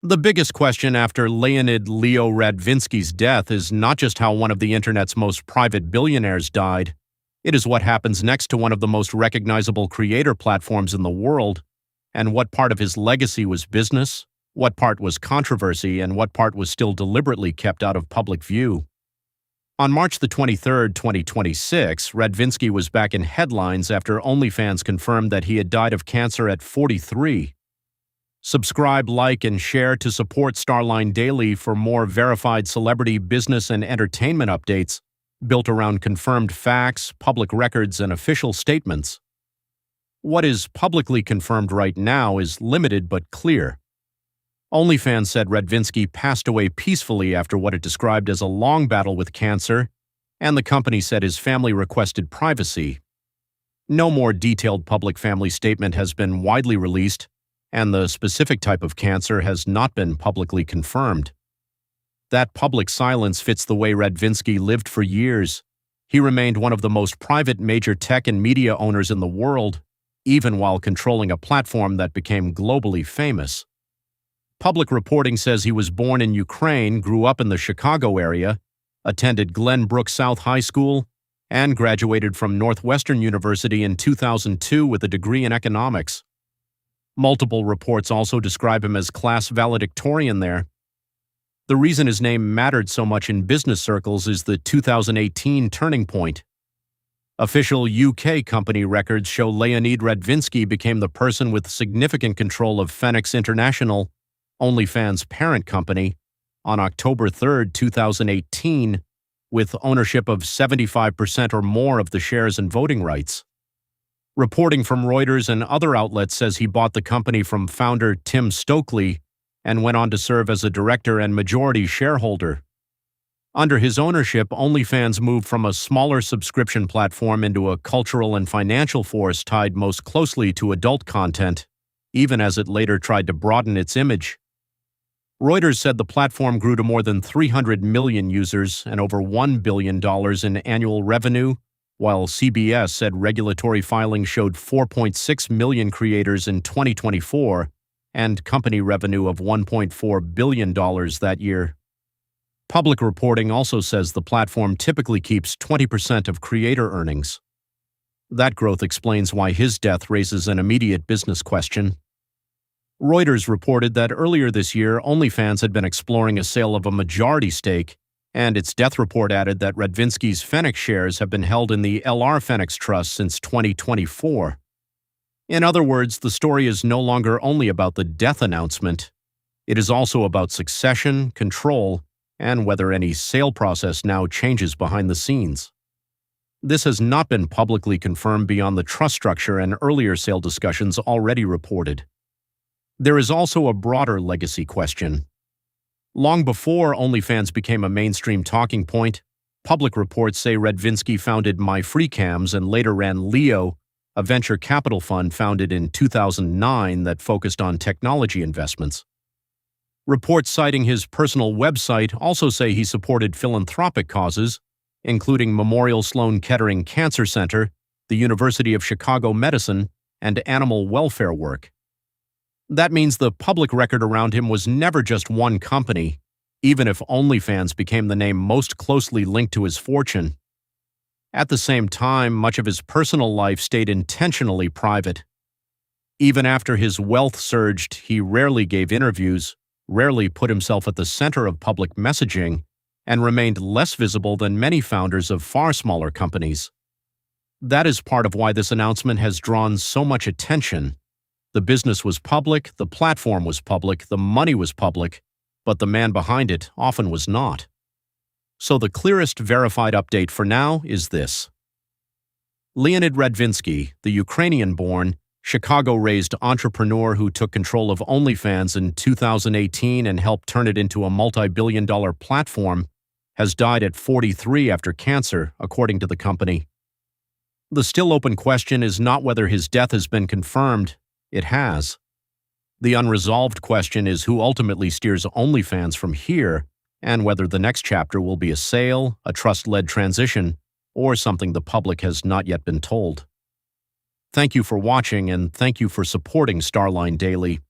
The biggest question after Leonid Leo Radvinsky's death is not just how one of the internet's most private billionaires died, it is what happens next to one of the most recognizable creator platforms in the world, and what part of his legacy was business, what part was controversy, and what part was still deliberately kept out of public view. On March the 23rd, 2026, Radvinsky was back in headlines after OnlyFans confirmed that he had died of cancer at 43. Subscribe, like, and share to support Starline Daily for more verified celebrity, business, and entertainment updates built around confirmed facts, public records, and official statements. What is publicly confirmed right now is limited but clear. OnlyFans said Radvinsky passed away peacefully after what it described as a long battle with cancer, and the company said his family requested privacy. No more detailed public family statement has been widely released, and the specific type of cancer has not been publicly confirmed. That public silence fits the way Radvinsky lived for years. He remained one of the most private major tech and media owners in the world, even while controlling a platform that became globally famous. Public reporting says he was born in Ukraine, grew up in the Chicago area, attended Glenbrook South High School, and graduated from Northwestern University in 2002 with a degree in economics. Multiple reports also describe him as class valedictorian there. The reason his name mattered so much in business circles is the 2018 turning point. Official UK company records show Leonid Radvinsky became the person with significant control of Fenix International, OnlyFans' parent company, on October 3, 2018, with ownership of 75% or more of the shares and voting rights. Reporting from Reuters and other outlets says he bought the company from founder Tim Stokely and went on to serve as a director and majority shareholder. Under his ownership, OnlyFans moved from a smaller subscription platform into a cultural and financial force tied most closely to adult content, even as it later tried to broaden its image. Reuters said the platform grew to more than 300 million users and over $1 billion in annual revenue, while CBS said regulatory filings showed 4.6 million creators in 2024 and company revenue of $1.4 billion that year. Public reporting also says the platform typically keeps 20% of creator earnings. That growth explains why his death raises an immediate business question. Reuters reported that earlier this year, OnlyFans had been exploring a sale of a majority stake, and its death report added that Radvinsky's Fenix shares have been held in the LR Fenix Trust since 2024. In other words, the story is no longer only about the death announcement. It is also about succession, control, and whether any sale process now changes behind the scenes. This has not been publicly confirmed beyond the trust structure and earlier sale discussions already reported. There is also a broader legacy question. Long before OnlyFans became a mainstream talking point, public reports say Radvinsky founded MyFreeCams and later ran Leo, a venture capital fund founded in 2009 that focused on technology investments. Reports citing his personal website also say he supported philanthropic causes, including Memorial Sloan Kettering Cancer Center, the University of Chicago Medicine, and animal welfare work. That means the public record around him was never just one company, even if OnlyFans became the name most closely linked to his fortune. At the same time, much of his personal life stayed intentionally private. Even after his wealth surged, he rarely gave interviews, rarely put himself at the center of public messaging, and remained less visible than many founders of far smaller companies. That is part of why this announcement has drawn so much attention. The business was public, the platform was public, the money was public, but the man behind it often was not. So the clearest verified update for now is this. Leonid Radvinsky, the Ukrainian-born, Chicago-raised entrepreneur who took control of OnlyFans in 2018 and helped turn it into a multi-billion-dollar platform, has died at 43 after cancer, according to the company. The still open question is not whether his death has been confirmed. It has. The unresolved question is who ultimately steers OnlyFans from here, and whether the next chapter will be a sale, a trust-led transition, or something the public has not yet been told. Thank you for watching, and thank you for supporting Starline Daily.